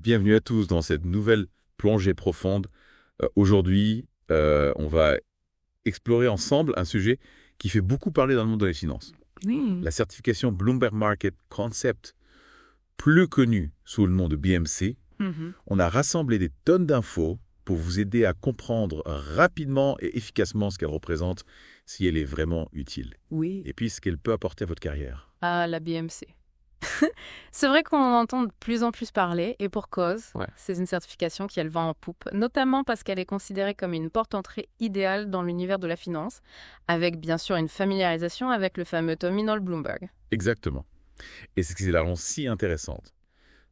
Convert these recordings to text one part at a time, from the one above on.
Bienvenue à tous dans cette nouvelle plongée profonde. Aujourd'hui, on va explorer ensemble un sujet qui fait beaucoup parler dans le monde de la finance. Oui. La certification Bloomberg Market Concept, plus connue sous le nom de BMC. On a rassemblé des tonnes d'infos pour vous aider à comprendre rapidement et efficacement ce qu'elle représente, si elle est vraiment utile, Oui. et puis ce qu'elle peut apporter à votre carrière. Ah, la BMC. C'est vrai qu'on en entend de plus en plus parler, et pour cause. Ouais. C'est une certification qui a le vent en poupe, notamment parce qu'elle est considérée comme une porte-entrée idéale dans l'univers de la finance, avec bien sûr une familiarisation avec le fameux terminal Bloomberg. Exactement. Et c'est ce qui la rend si intéressante.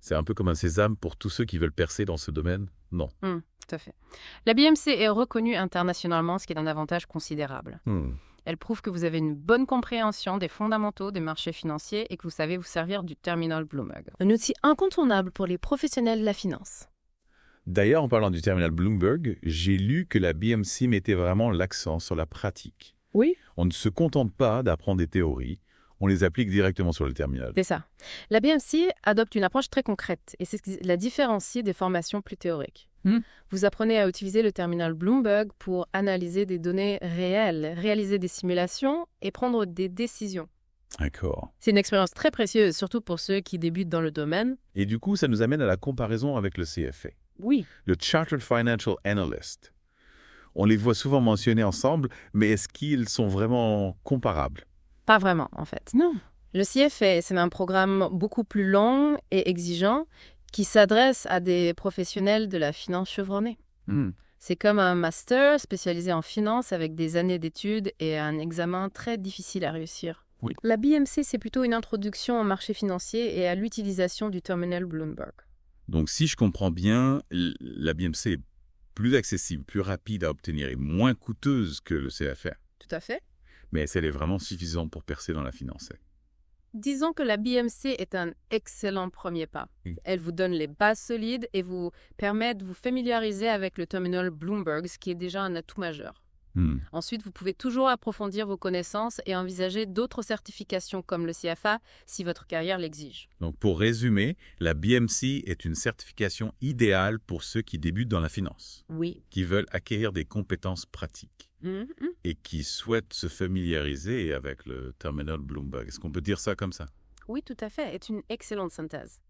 C'est un peu comme un sésame pour tous ceux qui veulent percer dans ce domaine? Non. Tout à fait. La BMC est reconnue internationalement, ce qui est un avantage considérable. Elle prouve que vous avez une bonne compréhension des fondamentaux des marchés financiers et que vous savez vous servir du terminal Bloomberg. Un outil incontournable pour les professionnels de la finance. D'ailleurs, en parlant du terminal Bloomberg, j'ai lu que la BMC mettait vraiment l'accent sur la pratique. Oui. On ne se contente pas d'apprendre des théories, on les applique directement sur le terminal. C'est ça. La BMC adopte une approche très concrète et c'est ce qui la différencie des formations plus théoriques. Vous apprenez à utiliser le terminal Bloomberg pour analyser des données réelles, réaliser des simulations et prendre des décisions. D'accord. C'est une expérience très précieuse, surtout pour ceux qui débutent dans le domaine. Et du coup, ça nous amène à la comparaison avec le CFA, Oui. le Chartered Financial Analyst. On les voit souvent mentionnés ensemble, mais est-ce qu'ils sont vraiment comparables? Pas vraiment, en fait. Non. Le CFA, c'est un programme beaucoup plus long et exigeant qui s'adresse à des professionnels de la finance chevronnée. C'est comme un master spécialisé en finance avec des années d'études et un examen très difficile à réussir. Oui. La BMC, c'est plutôt une introduction au marché financier et à l'utilisation du terminal Bloomberg. Donc, si je comprends bien, la BMC est plus accessible, plus rapide à obtenir et moins coûteuse que le CFA. Tout à fait. Mais est-ce qu'elle est vraiment suffisante pour percer dans la finance? Disons que la BMC est un excellent premier pas. Elle vous donne les bases solides et vous permet de vous familiariser avec le terminal Bloomberg, ce qui est déjà un atout majeur. Ensuite, vous pouvez toujours approfondir vos connaissances et envisager d'autres certifications comme le CFA si votre carrière l'exige. Donc, pour résumer, la BMC est une certification idéale pour ceux qui débutent dans la finance, Oui. qui veulent acquérir des compétences pratiques et qui souhaitent se familiariser avec le terminal Bloomberg. Est-ce qu'on peut dire ça comme ça? Oui, tout à fait. C'est une excellente synthèse.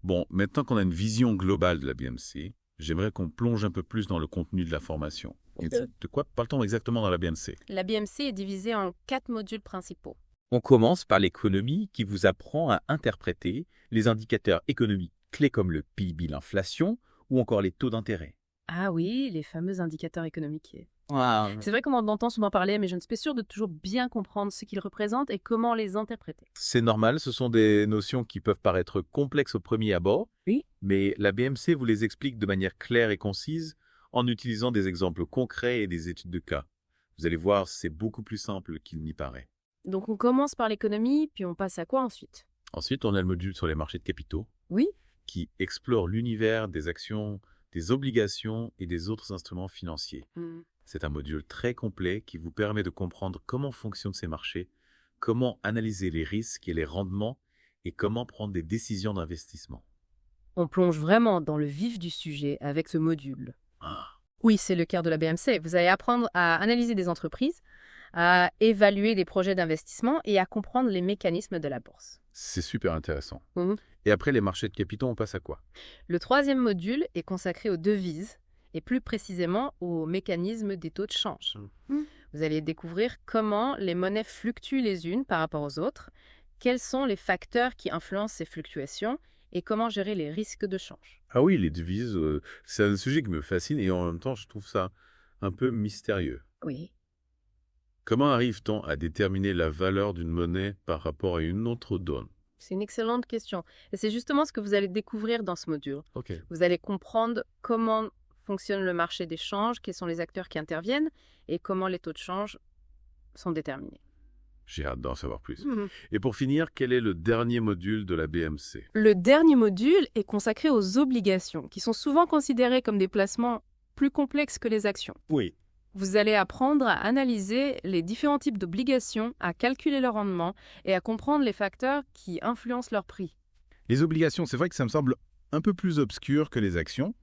Bon, maintenant qu'on a une vision globale de la BMC, j'aimerais qu'on plonge un peu plus dans le contenu de la formation. De quoi parle-t-on exactement dans la BMC? La BMC est divisée en 4 modules principaux. On commence par l'économie qui vous apprend à interpréter les indicateurs économiques clés comme le PIB, l'inflation ou encore les taux d'intérêt. Ah oui, les fameux indicateurs économiques. Wow. C'est vrai qu'on en entend souvent parler, mais je ne suis pas sûre de toujours bien comprendre ce qu'ils représentent et comment les interpréter. C'est normal, ce sont des notions qui peuvent paraître complexes au premier abord, Oui. mais la BMC vous les explique de manière claire et concise en utilisant des exemples concrets et des études de cas. Vous allez voir, c'est beaucoup plus simple qu'il n'y paraît. Donc on commence par l'économie, puis on passe à quoi ensuite? Ensuite, on a le module sur les marchés de capitaux Oui. qui explore l'univers des actions, des obligations et des autres instruments financiers. C'est un module très complet qui vous permet de comprendre comment fonctionnent ces marchés, comment analyser les risques et les rendements et comment prendre des décisions d'investissement. On plonge vraiment dans le vif du sujet avec ce module. Oui, c'est le cœur de la BMC. Vous allez apprendre à analyser des entreprises, à évaluer des projets d'investissement et à comprendre les mécanismes de la bourse. C'est super intéressant. Et après les marchés de capitaux, on passe à quoi? Le 3e module est consacré aux devises et plus précisément au mécanisme des taux de change. Vous allez découvrir comment les monnaies fluctuent les unes par rapport aux autres, quels sont les facteurs qui influencent ces fluctuations et comment gérer les risques de change. Ah oui, les devises, c'est un sujet qui me fascine et en même temps, je trouve ça un peu mystérieux. Oui. Comment arrive-t-on à déterminer la valeur d'une monnaie par rapport à une autre donne? C'est une excellente question. Et c'est justement ce que vous allez découvrir dans ce module. Ok. Vous allez comprendre comment fonctionne le marché des changes, quels sont les acteurs qui interviennent et comment les taux de change sont déterminés. J'ai hâte d'en savoir plus. Et pour finir, quel est le dernier module de la BMC? Le dernier module est consacré aux obligations, qui sont souvent considérées comme des placements plus complexes que les actions. Oui. Vous allez apprendre à analyser les différents types d'obligations, à calculer leur rendement et à comprendre les facteurs qui influencent leur prix. Les obligations, c'est vrai que ça me semble un peu plus obscur que les actions,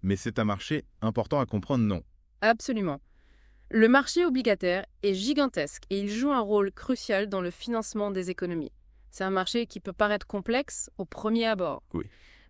mais c'est un marché important à comprendre, non? Absolument. Le marché obligataire est gigantesque et il joue un rôle crucial dans le financement des économies. C'est un marché qui peut paraître complexe au premier abord. Oui.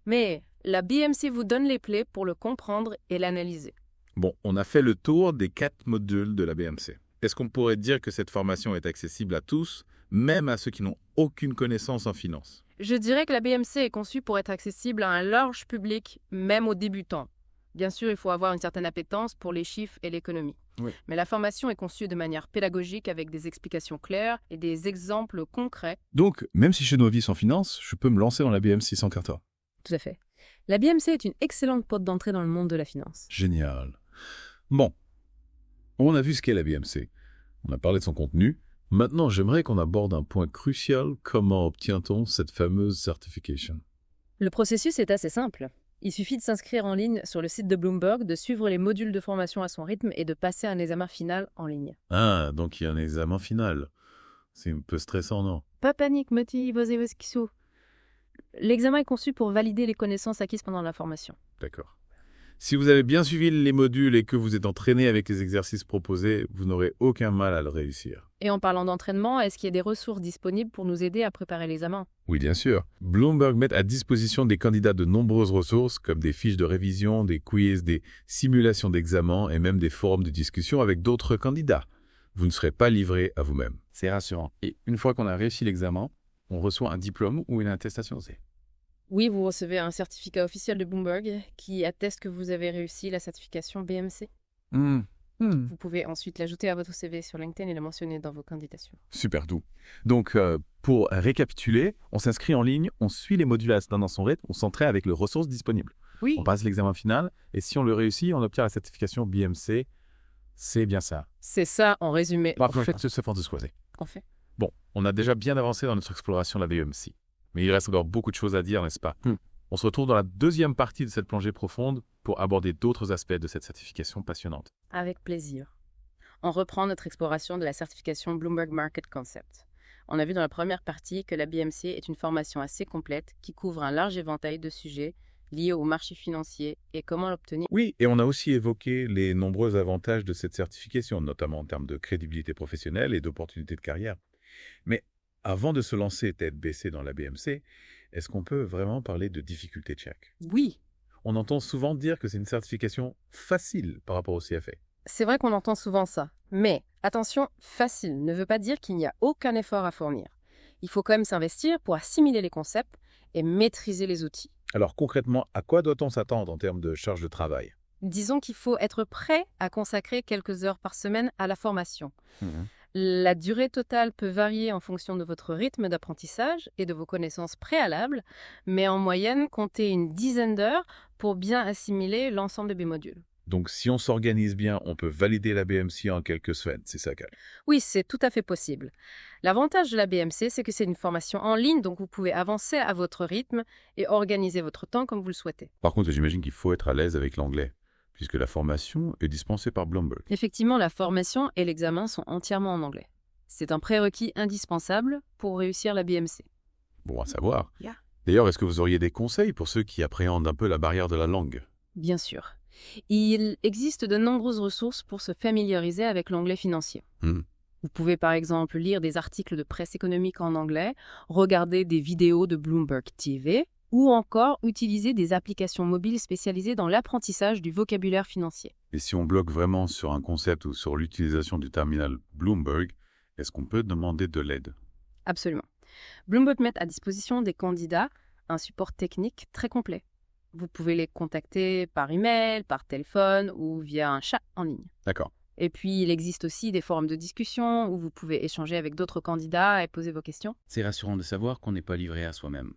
Mais la BMC vous donne les clés pour le comprendre et l'analyser. Bon, on a fait le tour des 4 modules de la BMC. Est-ce qu'on pourrait dire que cette formation est accessible à tous, même à ceux qui n'ont aucune connaissance en finance? Je dirais que la BMC est conçue pour être accessible à un large public, même aux débutants. Bien sûr, il faut avoir une certaine appétence pour les chiffres et l'économie. Oui. Mais la formation est conçue de manière pédagogique avec des explications claires et des exemples concrets. Donc, même si je suis novice en finance, je peux me lancer dans la BMC sans carton. Tout à fait. La BMC est une excellente porte d'entrée dans le monde de la finance. Génial. Bon, on a vu ce qu'est la BMC. On a parlé de son contenu. Maintenant, j'aimerais qu'on aborde un point crucial. Comment obtient-on cette fameuse certification? Le processus est assez simple. Il suffit de s'inscrire en ligne sur le site de Bloomberg, de suivre les modules de formation à son rythme et de passer un examen final en ligne. Ah, donc il y a un examen final. C'est un peu stressant, non? Pas panique, motivez-vous. L'examen est conçu pour valider les connaissances acquises pendant la formation. D'accord. Si vous avez bien suivi les modules et que vous êtes entraîné avec les exercices proposés, vous n'aurez aucun mal à le réussir. Et en parlant d'entraînement, est-ce qu'il y a des ressources disponibles pour nous aider à préparer l'examen? Oui, bien sûr. Bloomberg met à disposition des candidats de nombreuses ressources, comme des fiches de révision, des quiz, des simulations d'examen et même des forums de discussion avec d'autres candidats. Vous ne serez pas livré à vous-même. C'est rassurant. Et une fois qu'on a réussi l'examen, on reçoit un diplôme ou une attestation C. Oui, vous recevez un certificat officiel de Bloomberg qui atteste que vous avez réussi la certification BMC. Vous pouvez ensuite l'ajouter à votre CV sur LinkedIn et le mentionner dans vos candidatures. Super doux. Donc, pour récapituler, on s'inscrit en ligne, on suit les modules dans son rythme, on s'entraîne avec les ressources disponibles. Oui. On passe l'examen final et si on le réussit, on obtient la certification BMC. C'est bien ça. C'est ça en résumé. Parfait, ce fort de choisir. En fait. Bon, on a déjà bien avancé dans notre exploration de la BMC. Mais il reste encore beaucoup de choses à dire, n'est-ce pas? On se retrouve dans la deuxième partie de cette plongée profonde pour aborder d'autres aspects de cette certification passionnante. Avec plaisir. On reprend notre exploration de la certification Bloomberg Market Concept. On a vu dans la première partie que la BMC est une formation assez complète qui couvre un large éventail de sujets liés au marché financier et comment l'obtenir. Oui, et on a aussi évoqué les nombreux avantages de cette certification, notamment en termes de crédibilité professionnelle et d'opportunités de carrière. Mais avant de se lancer tête baissée dans la BMC, est-ce qu'on peut vraiment parler de difficulté check? Oui. On entend souvent dire que c'est une certification facile par rapport au CFA. C'est vrai qu'on entend souvent ça. Mais attention, facile ne veut pas dire qu'il n'y a aucun effort à fournir. Il faut quand même s'investir pour assimiler les concepts et maîtriser les outils. Alors concrètement, à quoi doit-on s'attendre en termes de charge de travail? Disons qu'il faut être prêt à consacrer quelques heures par semaine à la formation. La durée totale peut varier en fonction de votre rythme d'apprentissage et de vos connaissances préalables, mais en moyenne, comptez une dizaine d'heures pour bien assimiler l'ensemble des modules. Donc si on s'organise bien, on peut valider la BMC en quelques semaines, c'est ça, Cal? Oui, c'est tout à fait possible. L'avantage de la BMC, c'est que c'est une formation en ligne, donc vous pouvez avancer à votre rythme et organiser votre temps comme vous le souhaitez. Par contre, j'imagine qu'il faut être à l'aise avec l'anglais, puisque la formation est dispensée par Bloomberg. Effectivement, la formation et l'examen sont entièrement en anglais. C'est un prérequis indispensable pour réussir la BMC. Bon à savoir. Yeah. D'ailleurs, est-ce que vous auriez des conseils pour ceux qui appréhendent un peu la barrière de la langue? Bien sûr. Il existe de nombreuses ressources pour se familiariser avec l'anglais financier. Vous pouvez par exemple lire des articles de presse économique en anglais, regarder des vidéos de Bloomberg TV ou encore utiliser des applications mobiles spécialisées dans l'apprentissage du vocabulaire financier. Et si on bloque vraiment sur un concept ou sur l'utilisation du terminal Bloomberg, est-ce qu'on peut demander de l'aide? Absolument. Bloomberg met à disposition des candidats un support technique très complet. Vous pouvez les contacter par email, par téléphone ou via un chat en ligne. D'accord. Et puis, il existe aussi des forums de discussion où vous pouvez échanger avec d'autres candidats et poser vos questions. C'est rassurant de savoir qu'on n'est pas livré à soi-même.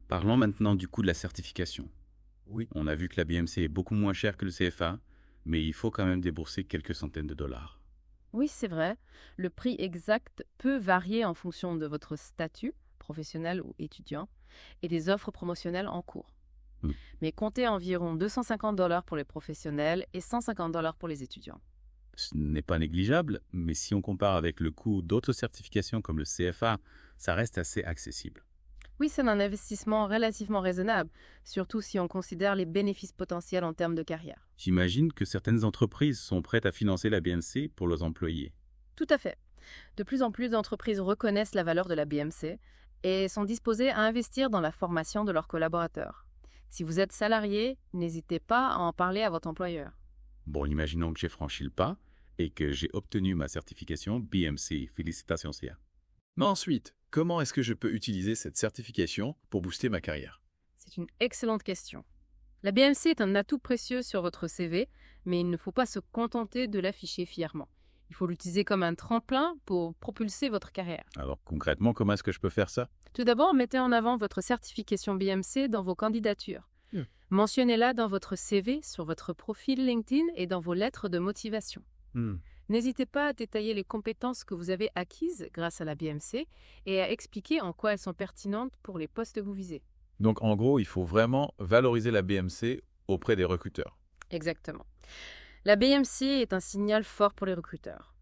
Parlons maintenant du coût de la certification. Oui. On a vu que la BMC est beaucoup moins chère que le CFA, mais il faut quand même débourser quelques centaines de dollars. Oui, c'est vrai. Le prix exact peut varier en fonction de votre statut, professionnel ou étudiant, et des offres promotionnelles en cours. Mais comptez environ $250 pour les professionnels et $150 pour les étudiants. Ce n'est pas négligeable, mais si on compare avec le coût d'autres certifications comme le CFA, ça reste assez accessible. Oui, c'est un investissement relativement raisonnable, surtout si on considère les bénéfices potentiels en termes de carrière. J'imagine que certaines entreprises sont prêtes à financer la BMC pour leurs employés. Tout à fait. De plus en plus d'entreprises reconnaissent la valeur de la BMC et sont disposées à investir dans la formation de leurs collaborateurs. Si vous êtes salarié, n'hésitez pas à en parler à votre employeur. Bon, imaginons que j'ai franchi le pas et que j'ai obtenu ma certification BMC. Félicitations, Sia. Mais ensuite, comment est-ce que je peux utiliser cette certification pour booster ma carrière? C'est une excellente question. La BMC est un atout précieux sur votre CV, mais il ne faut pas se contenter de l'afficher fièrement. Il faut l'utiliser comme un tremplin pour propulser votre carrière. Alors concrètement, comment est-ce que je peux faire ça? Tout d'abord, mettez en avant votre certification BMC dans vos candidatures. Mentionnez-la dans votre CV, sur votre profil LinkedIn et dans vos lettres de motivation. N'hésitez pas à détailler les compétences que vous avez acquises grâce à la BMC et à expliquer en quoi elles sont pertinentes pour les postes que vous visez. Donc en gros, il faut vraiment valoriser la BMC auprès des recruteurs. Exactement. La BMC est un signal fort pour les recruteurs.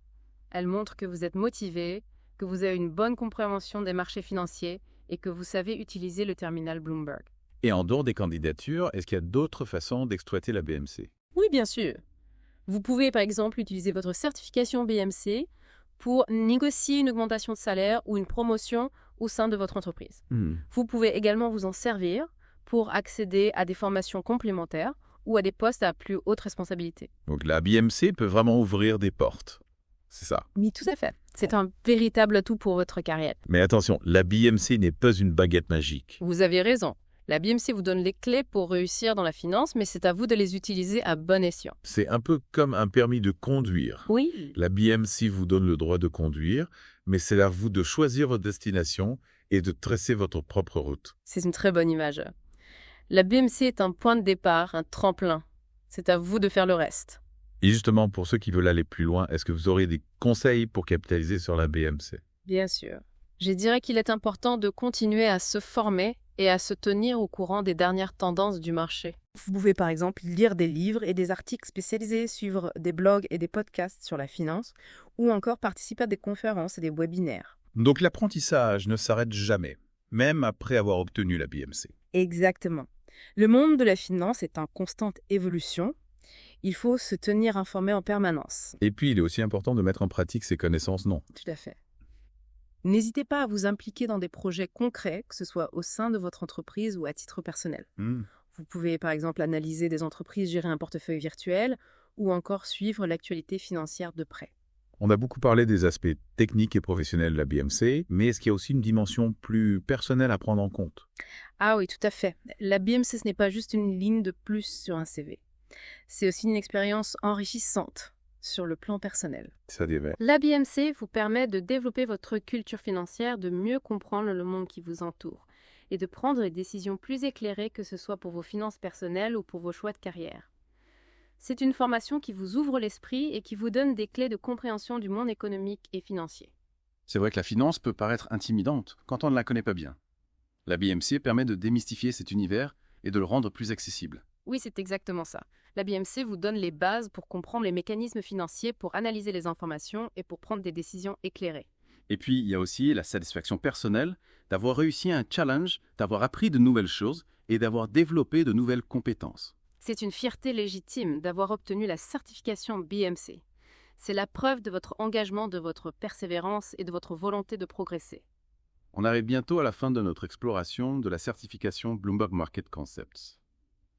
Elle montre que vous êtes motivé, que vous avez une bonne compréhension des marchés financiers et que vous savez utiliser le terminal Bloomberg. Et en dehors des candidatures, est-ce qu'il y a d'autres façons d'exploiter la BMC? Oui, bien sûr. Vous pouvez par exemple utiliser votre certification BMC pour négocier une augmentation de salaire ou une promotion au sein de votre entreprise. Vous pouvez également vous en servir pour accéder à des formations complémentaires ou à des postes à plus haute responsabilité. Donc la BMC peut vraiment ouvrir des portes. C'est ça. Oui, tout à fait. C'est un véritable atout pour votre carrière. Mais attention, la BMC n'est pas une baguette magique. Vous avez raison. La BMC vous donne les clés pour réussir dans la finance, mais c'est à vous de les utiliser à bon escient. C'est un peu comme un permis de conduire. Oui. La BMC vous donne le droit de conduire, mais c'est à vous de choisir votre destination et de tracer votre propre route. C'est une très bonne image. La BMC est un point de départ, un tremplin. C'est à vous de faire le reste. Et justement, pour ceux qui veulent aller plus loin, est-ce que vous auriez des conseils pour capitaliser sur la BMC? Bien sûr. Je dirais qu'il est important de continuer à se former et à se tenir au courant des dernières tendances du marché. Vous pouvez par exemple lire des livres et des articles spécialisés, suivre des blogs et des podcasts sur la finance, ou encore participer à des conférences et des webinaires. Donc l'apprentissage ne s'arrête jamais, même après avoir obtenu la BMC. Exactement. Le monde de la finance est en constante évolution. Il faut se tenir informé en permanence. Et puis, il est aussi important de mettre en pratique ces connaissances, non? Tout à fait. N'hésitez pas à vous impliquer dans des projets concrets, que ce soit au sein de votre entreprise ou à titre personnel. Vous pouvez par exemple analyser des entreprises, gérer un portefeuille virtuel ou encore suivre l'actualité financière de près. On a beaucoup parlé des aspects techniques et professionnels de la BMC, mais est-ce qu'il y a aussi une dimension plus personnelle à prendre en compte? Ah oui, tout à fait. La BMC, ce n'est pas juste une ligne de plus sur un CV. C'est aussi une expérience enrichissante sur le plan personnel. La BMC vous permet de développer votre culture financière, de mieux comprendre le monde qui vous entoure et de prendre des décisions plus éclairées, que ce soit pour vos finances personnelles ou pour vos choix de carrière. C'est une formation qui vous ouvre l'esprit et qui vous donne des clés de compréhension du monde économique et financier. C'est vrai que la finance peut paraître intimidante quand on ne la connaît pas bien. La BMC permet de démystifier cet univers et de le rendre plus accessible. Oui, c'est exactement ça. La BMC vous donne les bases pour comprendre les mécanismes financiers, pour analyser les informations et pour prendre des décisions éclairées. Et puis, il y a aussi la satisfaction personnelle d'avoir réussi un challenge, d'avoir appris de nouvelles choses et d'avoir développé de nouvelles compétences. C'est une fierté légitime d'avoir obtenu la certification BMC. C'est la preuve de votre engagement, de votre persévérance et de votre volonté de progresser. On arrive bientôt à la fin de notre exploration de la certification Bloomberg Market Concepts.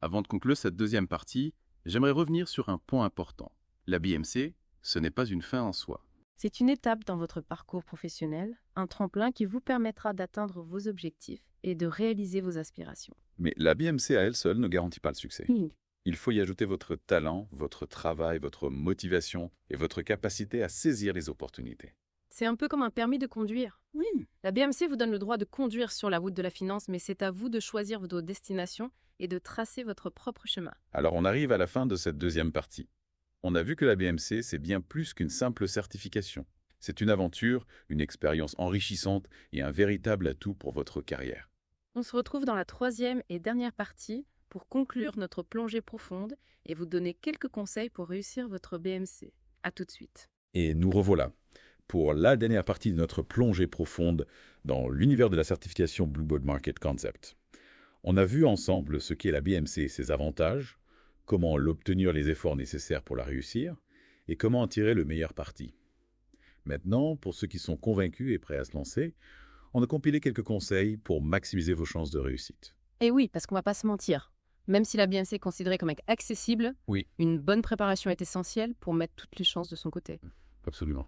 Avant de conclure cette deuxième partie, j'aimerais revenir sur un point important. La BMC, ce n'est pas une fin en soi. C'est une étape dans votre parcours professionnel, un tremplin qui vous permettra d'atteindre vos objectifs et de réaliser vos aspirations. Mais la BMC à elle seule ne garantit pas le succès. Il faut y ajouter votre talent, votre travail, votre motivation et votre capacité à saisir les opportunités. C'est un peu comme un permis de conduire. Oui. La BMC vous donne le droit de conduire sur la route de la finance, mais c'est à vous de choisir votre destination et de tracer votre propre chemin. Alors on arrive à la fin de cette deuxième partie. On a vu que la BMC, c'est bien plus qu'une simple certification. C'est une aventure, une expérience enrichissante et un véritable atout pour votre carrière. On se retrouve dans la troisième et dernière partie pour conclure notre plongée profonde et vous donner quelques conseils pour réussir votre BMC. À tout de suite. Et nous revoilà. pour la dernière partie de notre plongée profonde dans l'univers de la certification Bloomberg Market Concept. On a vu ensemble ce qu'est la BMC et ses avantages, comment l'obtenir les efforts nécessaires pour la réussir, et comment en tirer le meilleur parti. Maintenant, pour ceux qui sont convaincus et prêts à se lancer, on a compilé quelques conseils pour maximiser vos chances de réussite. Et oui, parce qu'on ne va pas se mentir. Même si la BMC est considérée comme accessible, une bonne préparation est essentielle pour mettre toutes les chances de son côté. Absolument.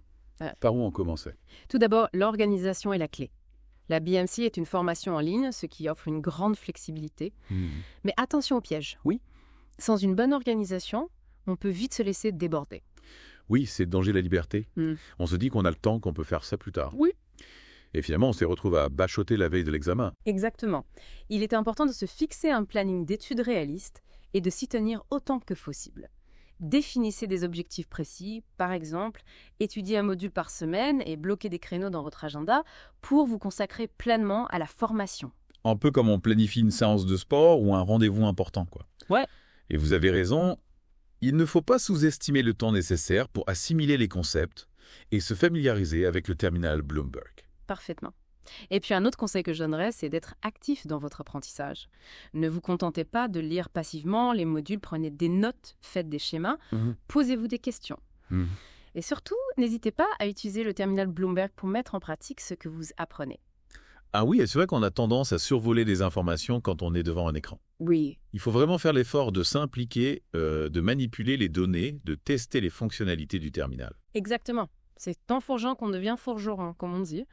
Par où on commençait? Tout d'abord, l'organisation est la clé. La BMC est une formation en ligne, ce qui offre une grande flexibilité. Mais attention aux pièges. Oui. Sans une bonne organisation, on peut vite se laisser déborder. Oui, c'est le danger de la liberté. On se dit qu'on a le temps, qu'on peut faire ça plus tard. Oui. Et finalement, on s'est retrouvé à bachoter la veille de l'examen. Exactement. Il est important de se fixer un planning d'études réaliste et de s'y tenir autant que possible. Définissez des objectifs précis, par exemple, étudiez un module par semaine et bloquez des créneaux dans votre agenda pour vous consacrer pleinement à la formation. Un peu comme on planifie une séance de sport ou un rendez-vous important, quoi. Ouais. Et vous avez raison, il ne faut pas sous-estimer le temps nécessaire pour assimiler les concepts et se familiariser avec le terminal Bloomberg. Parfaitement. Et puis un autre conseil que je donnerais, c'est d'être actif dans votre apprentissage. Ne vous contentez pas de lire passivement les modules, prenez des notes, faites des schémas, posez-vous des questions. Et surtout, n'hésitez pas à utiliser le terminal Bloomberg pour mettre en pratique ce que vous apprenez. Ah oui, et c'est vrai qu'on a tendance à survoler des informations quand on est devant un écran. Oui. Il faut vraiment faire l'effort de s'impliquer, de manipuler les données, de tester les fonctionnalités du terminal. Exactement. C'est en forgeant qu'on devient forgeron, comme on dit.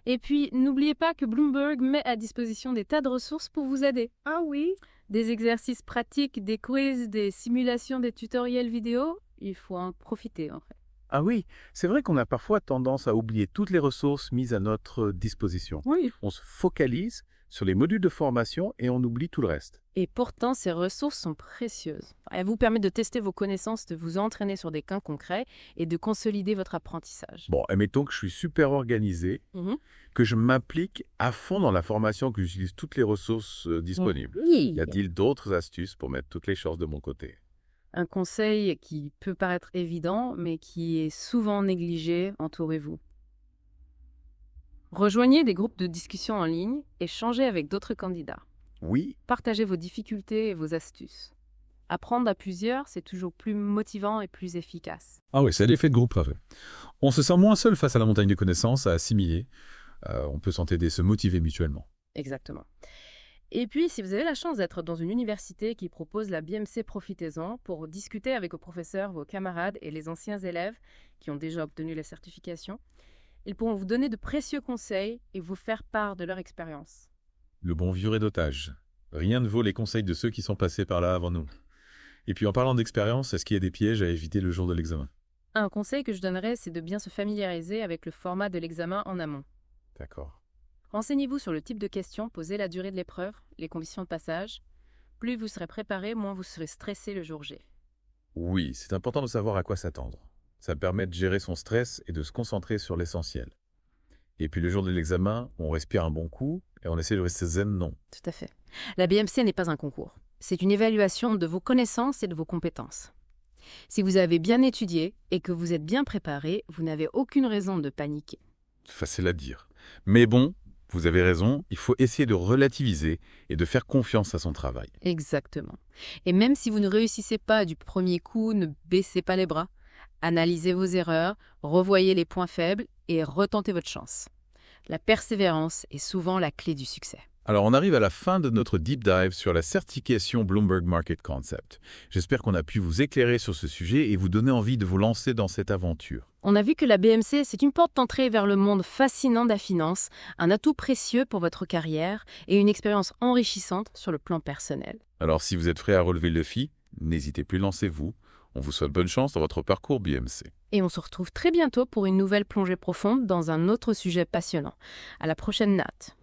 Et puis, n'oubliez pas que Bloomberg met à disposition des tas de ressources pour vous aider. Ah oui? Des exercices pratiques, des quiz, des simulations, des tutoriels vidéo. Il faut en profiter, en fait. Ah oui, c'est vrai qu'on a parfois tendance à oublier toutes les ressources mises à notre disposition. Oui. On se focalise sur les modules de formation et on oublie tout le reste. Et pourtant, ces ressources sont précieuses. Elles vous permettent de tester vos connaissances, de vous entraîner sur des cas concrets et de consolider votre apprentissage. Bon, admettons que je suis super organisé, que je m'implique à fond dans la formation, que j'utilise toutes les ressources disponibles. Oui. Y a-t-il d'autres astuces pour mettre toutes les chances de mon côté? Un conseil qui peut paraître évident, mais qui est souvent négligé, entourez-vous. Rejoignez des groupes de discussion en ligne, échangez avec d'autres candidats. Oui. Partagez vos difficultés et vos astuces. Apprendre à plusieurs, c'est toujours plus motivant et plus efficace. Ah oui, c'est l'effet de groupe, parfait. On se sent moins seul face à la montagne de connaissances à assimiler. On peut s'entraider, se motiver mutuellement. Exactement. Et puis, si vous avez la chance d'être dans une université qui propose la BMC, profitez-en pour discuter avec vos professeurs, vos camarades et les anciens élèves qui ont déjà obtenu la certification. Ils pourront vous donner de précieux conseils et vous faire part de leur expérience. Le bon vieux réseautage. Rien ne vaut les conseils de ceux qui sont passés par là avant nous. Et puis en parlant d'expérience, est-ce qu'il y a des pièges à éviter le jour de l'examen? Un conseil que je donnerais, c'est de bien se familiariser avec le format de l'examen en amont. D'accord. Renseignez-vous sur le type de questions posées, la durée de l'épreuve, les conditions de passage. Plus vous serez préparé, moins vous serez stressé le jour J. Oui, c'est important de savoir à quoi s'attendre. Ça permet de gérer son stress et de se concentrer sur l'essentiel. Et puis le jour de l'examen, on respire un bon coup et on essaie de rester zen, non. Tout à fait. La BMC n'est pas un concours. C'est une évaluation de vos connaissances et de vos compétences. Si vous avez bien étudié et que vous êtes bien préparé, vous n'avez aucune raison de paniquer. Facile à dire. Mais bon, vous avez raison, il faut essayer de relativiser et de faire confiance à son travail. Exactement. Et même si vous ne réussissez pas du premier coup, ne baissez pas les bras. Analysez vos erreurs, revoyez les points faibles et retentez votre chance. La persévérance est souvent la clé du succès. Alors, on arrive à la fin de notre deep dive sur la certification Bloomberg Market Concept. J'espère qu'on a pu vous éclairer sur ce sujet et vous donner envie de vous lancer dans cette aventure. On a vu que la BMC, c'est une porte d'entrée vers le monde fascinant de la finance, un atout précieux pour votre carrière et une expérience enrichissante sur le plan personnel. Alors, si vous êtes prêt à relever le défi, n'hésitez plus, lancez-vous. On vous souhaite bonne chance dans votre parcours BMC. Et on se retrouve très bientôt pour une nouvelle plongée profonde dans un autre sujet passionnant. À la prochaine, Nat.